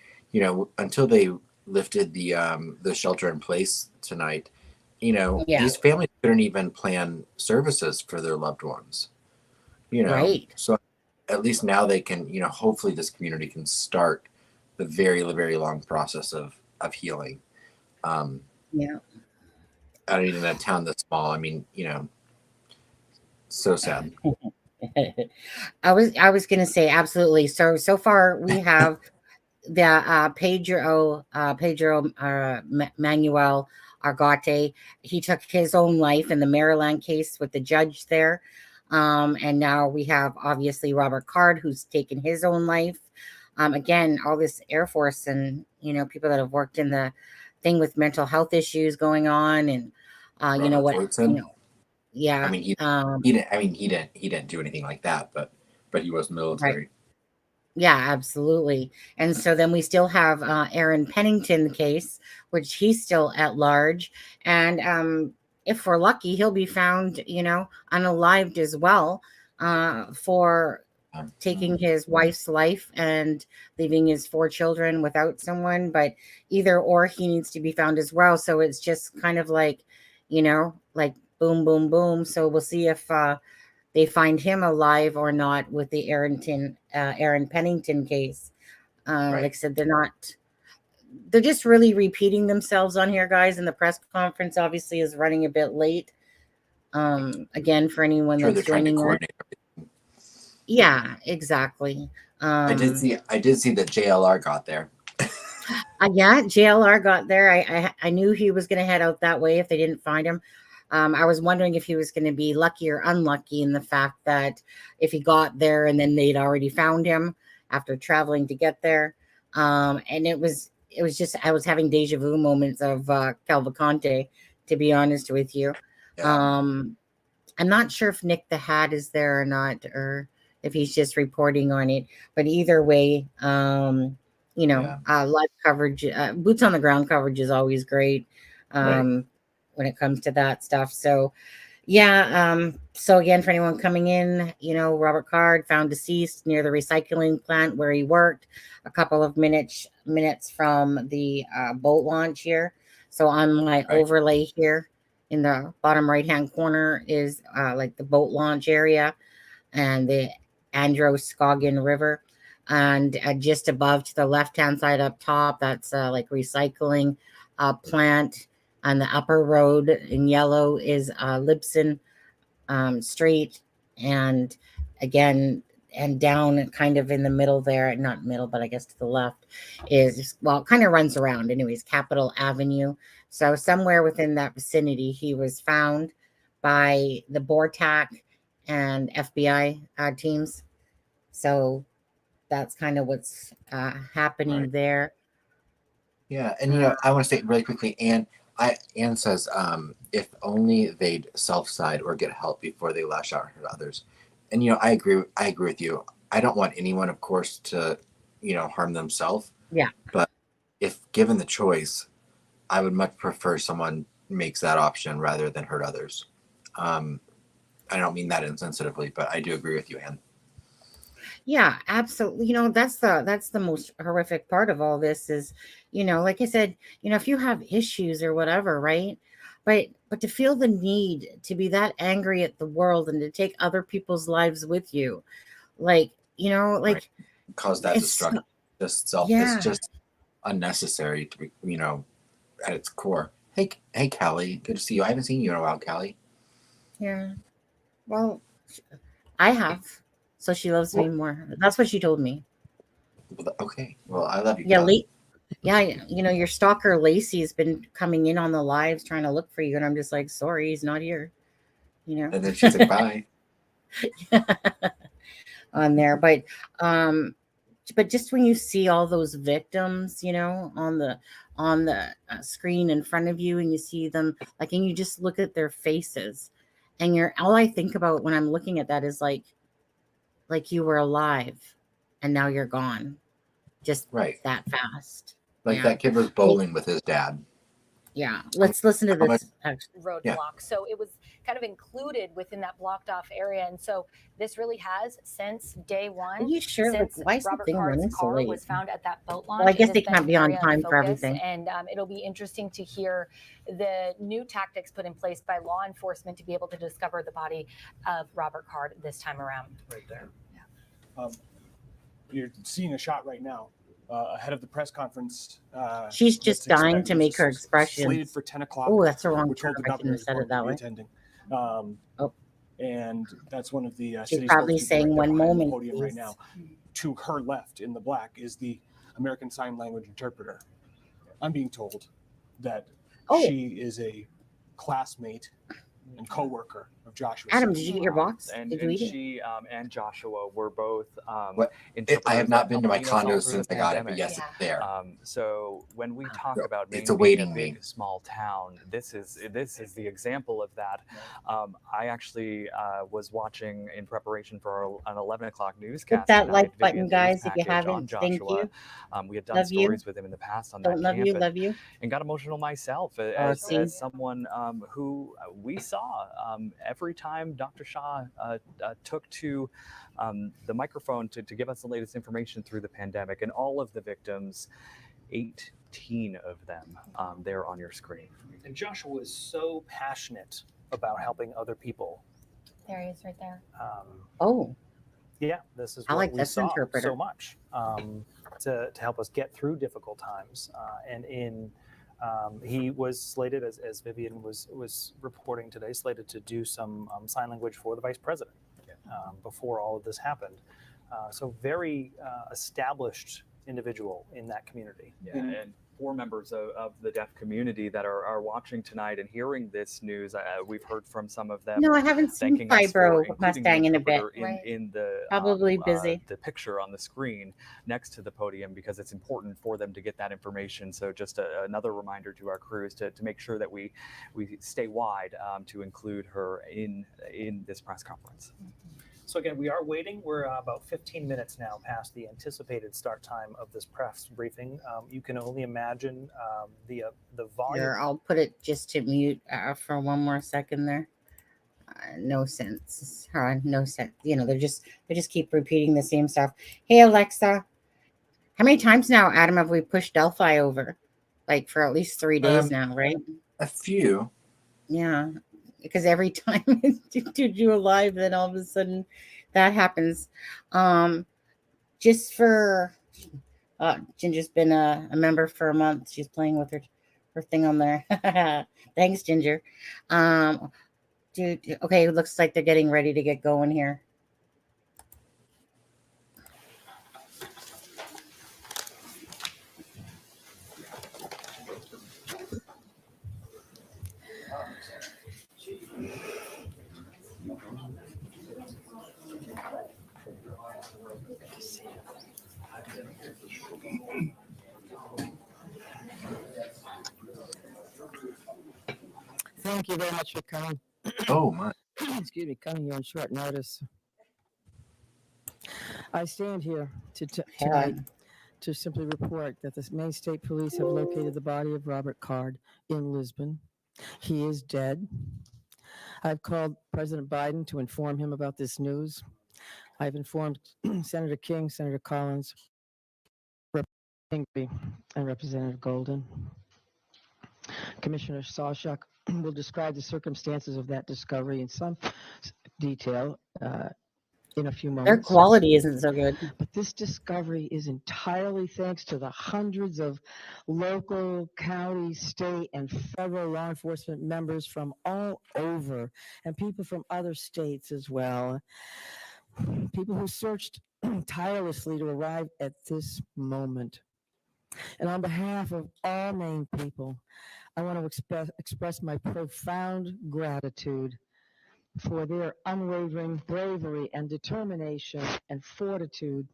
until they lifted the shelter in place tonight,
Yeah,
these families couldn't even plan services for their loved ones.
right.
So at least now they can, hopefully this community can start the very, very long process of healing. Um,
Yeah.
I don't even in a town that's small. I mean, so sad.
I was gonna say absolutely. So far we have the Pedro Manuel Argate. He took his own life in the Maryland case with the judge there. And now we have obviously Robert Card, who's taken his own life. Again, all this Air Force and people that have worked in the thing with mental health issues going on, and
Robert
what
Floydson. I
yeah,
mean, he didn't do anything like that, but he was
right.
military.
Yeah, absolutely. And so then we still have Aaron Pennington case, which he's still at large. And if we're lucky, he'll be found, unalived as well for taking his wife's life and leaving his 4 children without someone. But either or, he needs to be found as well. So it's just kind of like boom, boom, boom. So we'll see if they find him alive or not with the Aaron Pennington case.
Right.
Like I said, they're just really repeating themselves on here, guys. And the press conference obviously is running a bit late. Again, for anyone
Sure, they're
that's
trying to
joining us.
coordinate.
Yeah, exactly.
I did see that JLR got there.
Yeah, JLR got there. I knew he was going to head out that way if they didn't find him. I was wondering if he was going to be lucky or unlucky in the fact that if he got there and then they'd already found him after traveling to get there. And it was just I was having deja vu moments of Calvaconte, to be honest with you.
Yeah.
I'm not sure if Nick the Hat is there or not, or if he's just reporting on it. But either way,
Yeah.
live coverage, boots on the ground coverage is always great
Right.
when it comes to that stuff. So, yeah. So again, for anyone coming in, Robert Card found deceased near the recycling plant where he worked, a couple of minutes from the boat launch here. So on my
Right.
overlay here in the bottom right hand corner is like the boat launch area and the Androscoggin River. And just above to the left hand side up top, that's like recycling plant. On the upper road in yellow is Libson Street. And again, and down kind of in the middle there, not middle, but I guess to the left is, well, it kind of runs around, anyways, Capitol Avenue. So somewhere within that vicinity, he was found by the BORTAC and FBI teams. So that's kind of what's happening
Right.
there.
Yeah, and I want to say really quickly, and Anne says, if only they'd self-side or get help before they lash out at others. And I agree with you. I don't want anyone, of course, to harm themselves.
Yeah.
But if given the choice, I would much prefer someone makes that option rather than hurt others. I don't mean that insensitively, but I do agree with you, Anne.
Yeah, absolutely. That's the most horrific part of all this is, like I said, if you have issues or whatever, right? But to feel the need to be that angry at the world and to take other people's lives with you, like,
Right. Cause that
it's
destruction, it's
yeah,
just unnecessary to be, at its core. Hey, Callie, good to see you. I haven't seen you in a while, Callie.
yeah. Well, I have. So she loves me more. That's what she told me.
Okay. Well, I love you,
Yeah,
Callie.
yeah, your stalker Lacey's been coming in on the lives trying to look for you, and I'm just like, sorry, he's not here.
And then she's like, bye.
On there, but just when you see all those victims, on the screen in front of you, and you see them like, and you just look at their faces, and all I think about when I'm looking at that is like you were alive, and now you're gone, just
Right.
that fast.
Like
Yeah.
that kid was bowling with his dad.
Yeah, let's listen to this.
Roadblock.
Yeah.
So it was kind of included within that blocked off area. And so this really has, since day
Are
one,
you sure? Like,
since
why is the
Robert
thing
Card's
running so
car
late?
was found at that boat launch.
Well, I guess
it
they
has been
can't
an
be on
area of
time for
focus,
everything.
And it'll be interesting to hear the new tactics put in place by law enforcement to be able to discover the body of Robert Card this time around.
Right there.
Yeah.
You're seeing a shot right now ahead of the press conference.
She's just
that's
dying to make her expressions.
Slated for 10 o'clock.
Oh, that's the wrong
We're told
term.
the
I shouldn't
governor
have
is
said
going
it that
to be
way.
attending.
Oh.
And that's one of the
She's
city
probably
spokespeople
saying
right there
one
behind
moment,
the podium
please.
right now. To her left in the black is the American Sign Language interpreter. I'm being told that she is a classmate and co-worker of Joshua.
Adam, did you get your box?
And
Did you eat it?
she and Joshua were both
What? I have not been to my condo since I got it, but yes,
Yeah.
it's there.
So when we talk
So
about
it's
Maine
a
being
waiting
a big
game.
small town, this is the example of that. I actually was watching in preparation for an 11 o'clock newscast.
Hit that
tonight,
like button,
Vivian's
guys,
news
if you
package on
haven't. Thank
Joshua.
you.
We had done
Love you.
stories with him in the past on
Don't
that
love
camp,
you. Love you.
and got emotional myself
see?
as someone who we saw every time Dr. Shah took to the microphone to give us the latest information through the pandemic, and all of the victims, 18 of them there on your screen.
And Joshua is so passionate about helping other people.
There he is right there.
Oh,
Yeah, this is
I
what
like
we
this
saw
interpreter.
so much to help us get through difficult times. He was slated, as Vivian was reporting today, slated to do some sign language for the vice president before all of this happened. So very established individual in that community.
Yeah, and for members of the deaf community that are watching tonight and hearing this news, we've heard from some of them.
no, I haven't seen
Thanking us for
Fibro
including the
Mustang in a bit.
interpreter
Right.
in the
Probably busy.
the picture on the screen next to the podium, because it's important for them to get that information. So just another reminder to our crews to make sure that we stay wide to include her in this press conference.
So again, we are waiting. We're about 15 minutes now past the anticipated start time of this press briefing. You can only imagine the volume.
Here, I'll put it just to mute for one more second there. No sense. No sense. They just keep repeating the same stuff. Hey, Alexa, how many times now, Adam, have we pushed Delphi over? Like for at least 3 days now, right?
A few.
Yeah, because every time to do a live, then all of a sudden that happens. Just for Ginger's been a member for a month. She's playing with her thing on there. Thanks, Ginger. Dude, okay, it looks like they're getting ready to get going here.
Thank you very much for coming.
Oh my.
Excuse me, coming here on short notice. I stand here tonight to simply report that the Maine State Police have located the body of Robert Card in Lisbon. He is dead. I've called President Biden to inform him about this news. I've informed Senator King, Senator Collins, Representative Ingby, and Representative Golden. Commissioner Sawchuk will describe the circumstances of that discovery in some detail in a few
Their
moments.
quality isn't so good.
But this discovery is entirely thanks to the hundreds of local, county, state, and federal law enforcement members from all over, and people from other states as well. People who searched tirelessly to arrive at this moment. And on behalf of all Maine people, I want to express my profound gratitude for their unwavering bravery and determination and fortitude,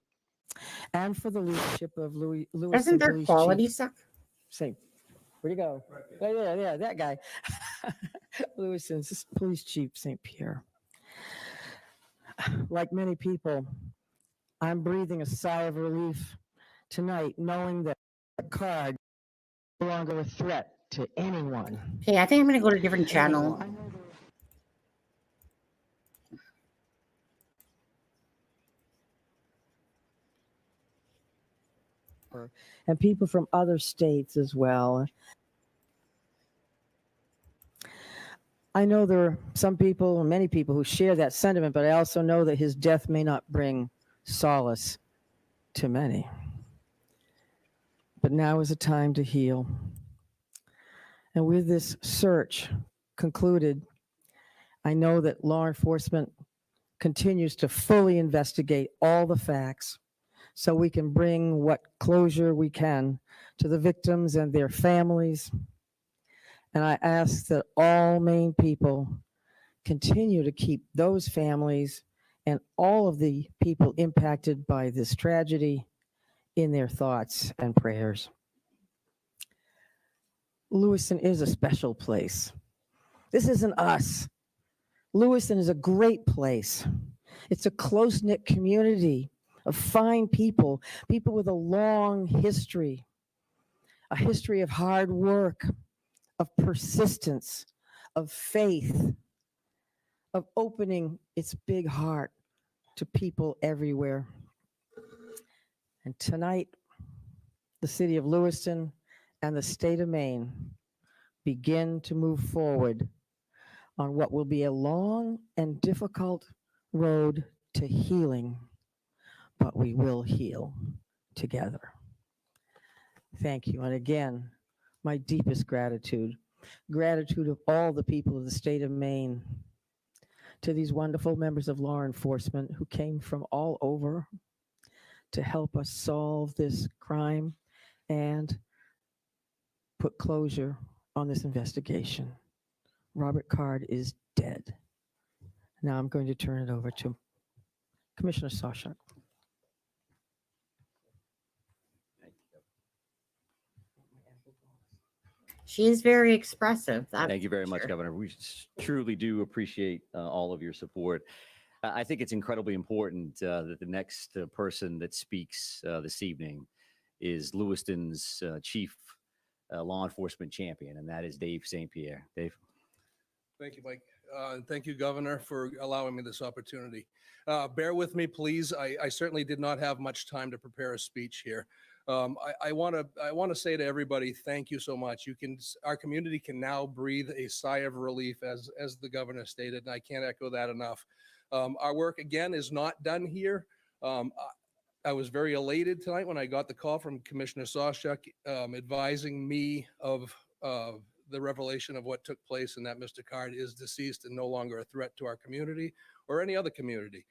and for the leadership of Lewiston
Doesn't their
Police
quality
Chief.
suck?
Say, where'd you go? Right there, yeah, that guy. Lewiston's Police Chief St. Pierre. Like many people, I'm breathing a sigh of relief tonight, knowing that Card is no longer a threat to anyone.
Okay, I think I'm going to go to a different channel.
And people from other states as well. I know there are some people, many people who share that sentiment, but I also know that his death may not bring solace to many. But now is a time to heal. And with this search concluded, I know that law enforcement continues to fully investigate all the facts so we can bring what closure we can to the victims and their families. And I ask that all Maine people continue to keep those families and all of the people impacted by this tragedy in their thoughts and prayers. Lewiston is a special place. This isn't us. Lewiston is a great place. It's a close-knit community of fine people, people with a long history, a history of hard work, of persistence, of faith, of opening its big heart to people everywhere. And tonight, the city of Lewiston and the state of Maine begin to move forward on what will be a long and difficult road to healing, but we will heal together. Thank you. And again, my deepest gratitude of all the people of the state of Maine, to these wonderful members of law enforcement who came from all over to help us solve this crime and put closure on this investigation. Robert Card is dead. Now I'm going to turn it over to Commissioner Sawchuk.
She is very expressive.
Thank you very much, Governor. We truly do appreciate all of your support. I think it's incredibly important that the next person that speaks this evening is Lewiston's chief law enforcement champion, and that is Dave St. Pierre. Dave.
Thank you, Mike. And thank you, Governor, for allowing me this opportunity. Bear with me, please. I certainly did not have much time to prepare a speech here. I want to say to everybody, thank you so much. Our community can now breathe a sigh of relief, as the governor stated, and I can't echo that enough. Our work again is not done here. I was very elated tonight when I got the call from Commissioner Sawchuk advising me of the revelation of what took place, and that Mr. Card is deceased and no longer a threat to our community or any other community.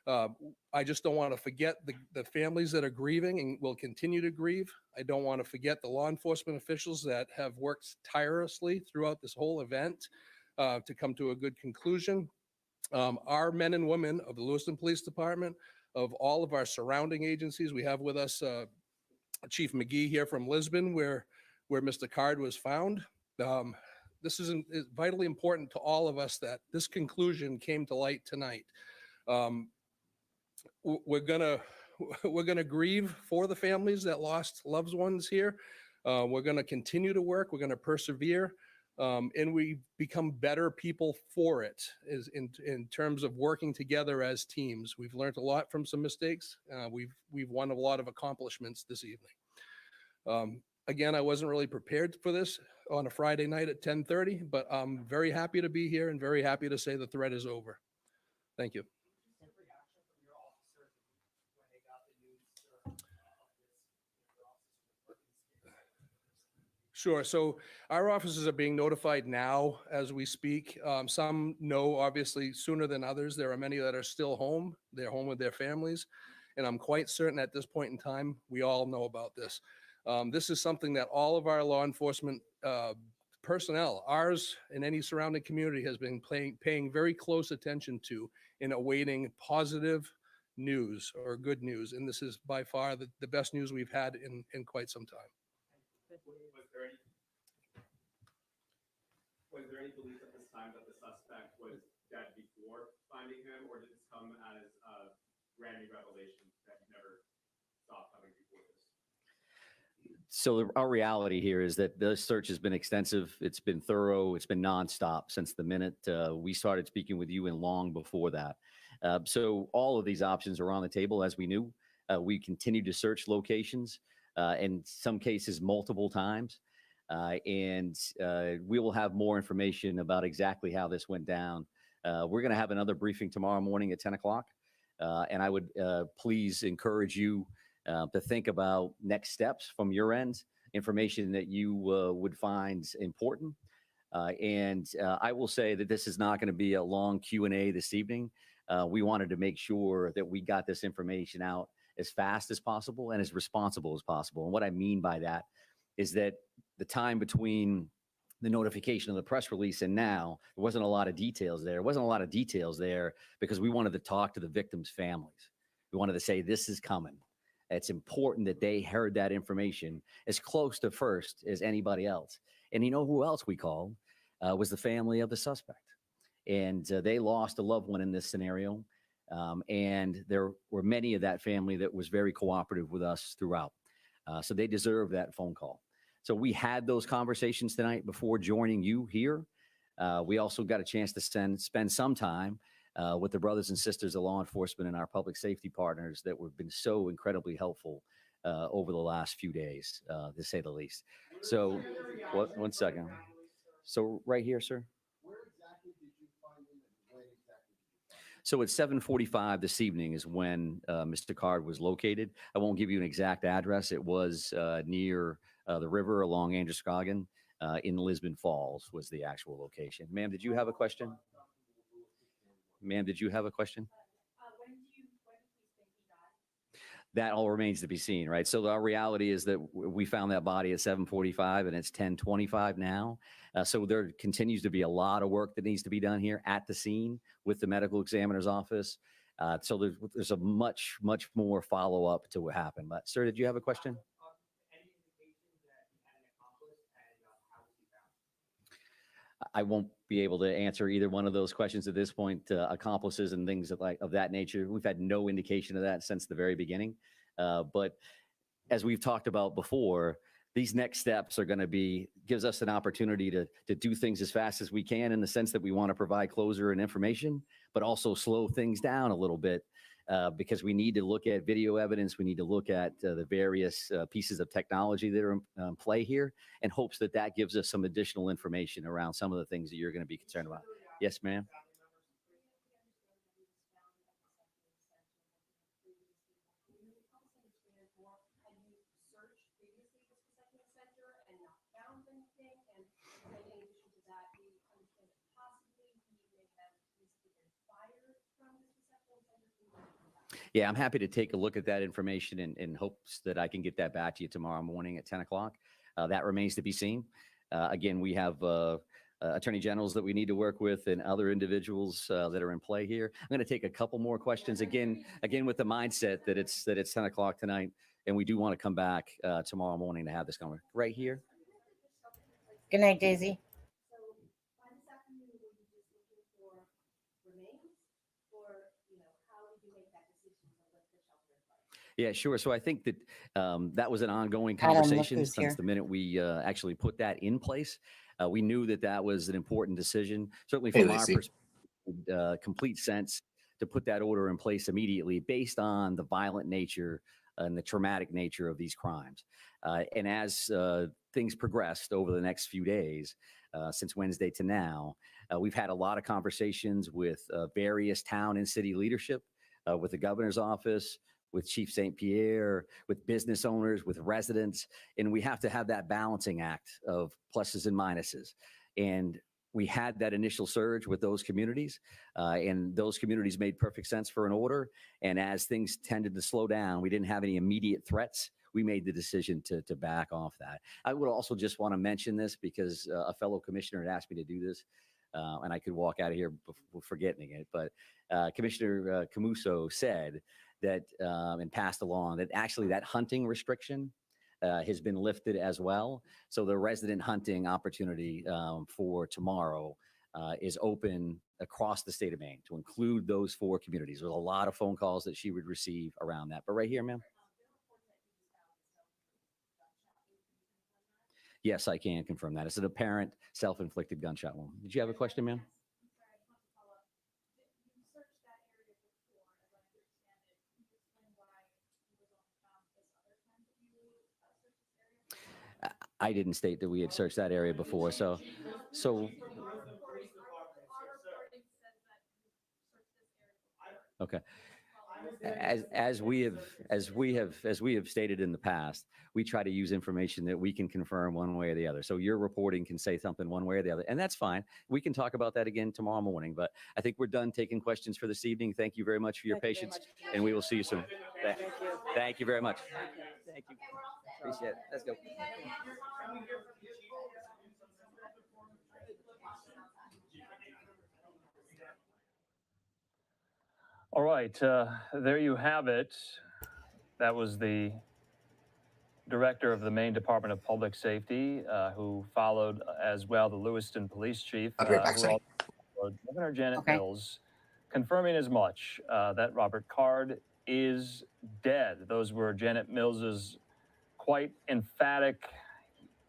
I just don't want to forget the families that are grieving and will continue to grieve. I don't want to forget the law enforcement officials that have worked tirelessly throughout this whole event to come to a good conclusion. Our men and women of the Lewiston Police Department, of all of our surrounding agencies, we have with us Chief McGee here from Lisbon, where Mr. Card was found. this is vitally important to all of us that this conclusion came to light tonight. We're gonna grieve for the families that lost loved ones here. We're gonna continue to work. We're gonna persevere, and we become better people for it. Is in terms of working together as teams. We've learned a lot from some mistakes. We've won a lot of accomplishments this evening. Again, I wasn't really prepared for this on a Friday night at 10:30, but I'm very happy to be here and very happy to say the threat is over. Thank you. Sure. So our officers are being notified now as we speak. Some know obviously sooner than others. There are many that are still home. They're home with their families. And I'm quite certain at this point in time, we all know about this. This is something that all of our law enforcement personnel, ours and any surrounding community, has been paying very close attention to in awaiting positive news or good news. And this is by far the best news we've had in quite some time.
Was there any belief at this time that the suspect was dead before finding him, or did this come as a brand new revelation that you never saw coming before this?
So our reality here is that the search has been extensive. It's been thorough. It's been nonstop since the minute we started speaking with you and long before that. So all of these options are on the table, as we knew. We continue to search locations, in some cases multiple times. And we will have more information about exactly how this went down. We're going to have another briefing tomorrow morning at 10 o'clock. And I would please encourage you to think about next steps from your end, information that you would find important. And I will say that this is not going to be a long Q&A this evening. We wanted to make sure that we got this information out as fast as possible and as responsible as possible. And what I mean by that is that the time between the notification of the press release and now, there wasn't a lot of details there. There wasn't a lot of details there because we wanted to talk to the victims' families. We wanted to say, this is coming. It's important that they heard that information as close to first as anybody else. And you know who else we called? Was the family of the suspect. And they lost a loved one in this scenario. And there were many of that family that was very cooperative with us throughout. So they deserve that phone call. So we had those conversations tonight before joining you here. We also got a chance to spend some time with the brothers and sisters of law enforcement and our public safety partners that have been so incredibly helpful over the last few days, to say the least. So, one second. So right here, sir. Where exactly did you find him and when exactly did you find him? So at 7:45 this evening is when Mr. Card was located. I won't give you an exact address. It was near the river along Androscoggin in Lisbon Falls was the actual location. Ma'am, did you have a question? Ma'am, did you have a question? When do you think he died? That all remains to be seen, right? So our reality is that we found that body at 7:45 and it's 10:25 now. So there continues to be a lot of work that needs to be done here at the scene with the medical examiner's office. So there's a much more follow-up to what happened. But sir, did you have a question? I won't be able to answer either one of those questions at this point. Accomplices and things of that nature, we've had no indication of that since the very beginning. But as we've talked about before, these next steps are going to gives us an opportunity to do things as fast as we can in the sense that we want to provide closure and information, but also slow things down a little bit. Because we need to look at video evidence. We need to look at the various pieces of technology that are in play here in hopes that that gives us some additional information around some of the things that you're going to be concerned about. Yes, ma'am. Yeah, I'm happy to take a look at that information in hopes that I can get that back to you tomorrow morning at 10 o'clock. That remains to be seen. Again, we have attorney generals that we need to work with and other individuals that are in play here. I'm going to take a couple more questions again with the mindset that it's 10 o'clock tonight, and we do want to come back tomorrow morning to have this conversation right here.
Good night, Daisy.
Yeah, sure. So I think that that was an ongoing
Adam, look
conversation
who's
since
here.
the minute we actually put that in place. We knew that that was an important decision. Certainly
Hey,
from our
Lacey.
perspective, complete sense to put that order in place immediately based on the violent nature and the traumatic nature of these crimes. And as things progressed over the next few days, since Wednesday to now, we've had a lot of conversations with various town and city leadership, with the governor's office, with Chief St. Pierre, with business owners, with residents. And we have to have that balancing act of pluses and minuses. And we had that initial surge with those communities, and those communities made perfect sense for an order. And as things tended to slow down, we didn't have any immediate threats. We made the decision to back off that. I would also just want to mention this because a fellow commissioner had asked me to do this, and I could walk out of here before forgetting it. But Commissioner Camuso said that and passed along that actually that hunting restriction has been lifted as well. So the resident hunting opportunity for tomorrow is open across the state of Maine to include those 4 communities. There's a lot of phone calls that she would receive around that. But right here, ma'am. Yes, I can confirm that. It's an apparent self-inflicted gunshot wound. Did you have a question, ma'am? I didn't state that we had searched that area before, so okay. As we have stated in the past, we try to use information that we can confirm one way or the other. So your reporting can say something one way or the other, and that's fine. We can talk about that again tomorrow morning. But I think we're done taking questions for this evening. Thank you very much for your patience, and we will see you soon. Thank you very much. Thank you. Appreciate it. Let's go.
All right, there you have it. That was the director of the Maine Department of Public Safety, who followed as well the Lewiston Police Chief, Governor Janet Mills, confirming as much that Robert Card is dead. Those were Janet Mills's quite emphatic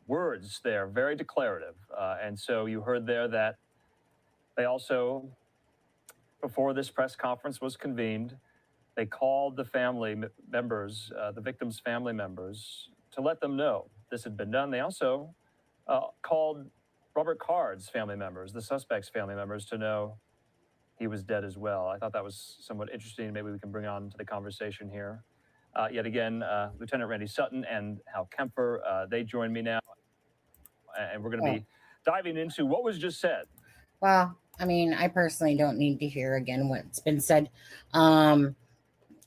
words there, very declarative. And so you heard there that they also, before this press conference was convened, they called the family members, the victims' family members, to let them know this had been done. They also called Robert Card's family members, the suspect's family members, to know he was dead as well. I thought that was somewhat interesting. Maybe we can bring on to the conversation here. Yet again, Lieutenant Randy Sutton and Hal Kemper, they join me now. And we're going to be diving into what was just said.
Well, I mean, I personally don't need to hear again what's been said.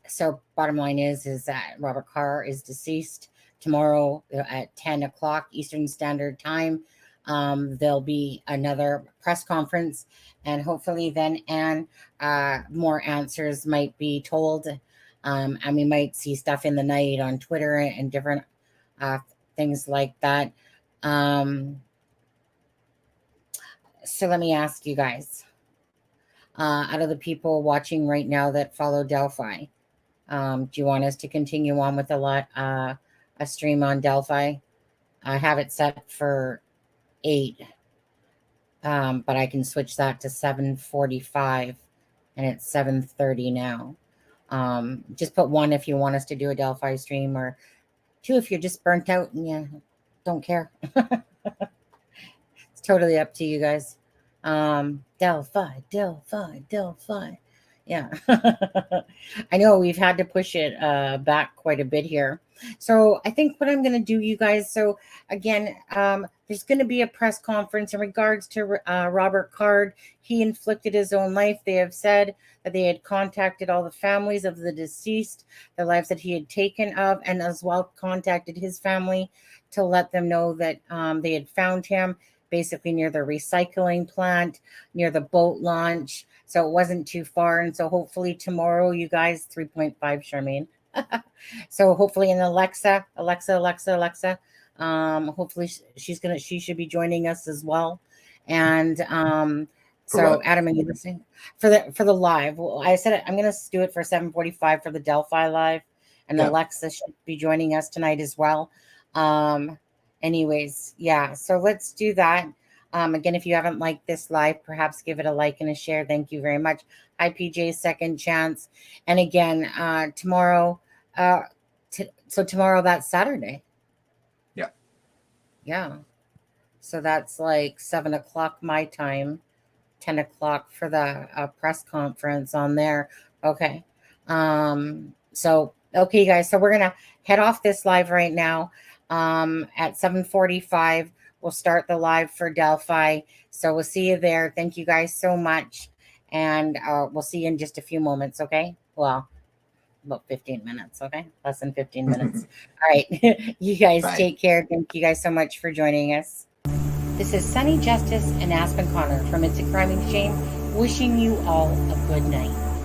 So bottom line is that Robert Carr is deceased. Tomorrow at 10 o'clock Eastern Standard Time, there'll be another press conference, and hopefully then more answers might be told. And we might see stuff in the night on Twitter and different things like that. So let me ask you guys, out of the people watching right now that follow Delphi, do you want us to continue on with a stream on Delphi? I have it set for 8, but I can switch that to 7:45, and it's 7:30 now. Just put 1 if you want us to do a Delphi stream, or 2 if you're just burnt out and you don't care. It's totally up to you guys. Delphi. Yeah. I know we've had to push it back quite a bit here. So I think what I'm going to do, you guys, so again, there's going to be a press conference in regards to Robert Card. He inflicted his own life. They have said that they had contacted all the families of the deceased, the lives that he had taken of, and as well contacted his family to let them know that they had found him basically near the recycling plant, near the boat launch. So it wasn't too far. And so hopefully tomorrow, you guys, 3.5 Charmaine. So hopefully in Alexa, hopefully she should be joining us as well. And so Adam, are you listening for the live? Well, I said I'm going to do it for 7:45 for the Delphi live. and
Yeah.
Alexa should be joining us tonight as well. Anyways, yeah, so let's do that. Again, if you haven't liked this live, perhaps give it a like and a share. Thank you very much. Hi, PJ, second chance. And again, tomorrow, so tomorrow, that's Saturday.
Yeah.
Yeah. So that's like 7 o'clock my time, 10 o'clock for the press conference on there. Okay. So, okay, guys. So we're going to head off this live right now. At 7:45, we'll start the live for Delphi. So we'll see you there. Thank you guys so much. And we'll see you in just a few moments. Okay. Well, about 15 minutes. Okay. Less than 15 minutes. All right. You guys
Bye.
take care. Thank you guys so much for joining us. This is Sunny Justice and Aspen Connor from It's a Crime and Shame, wishing you all a good night.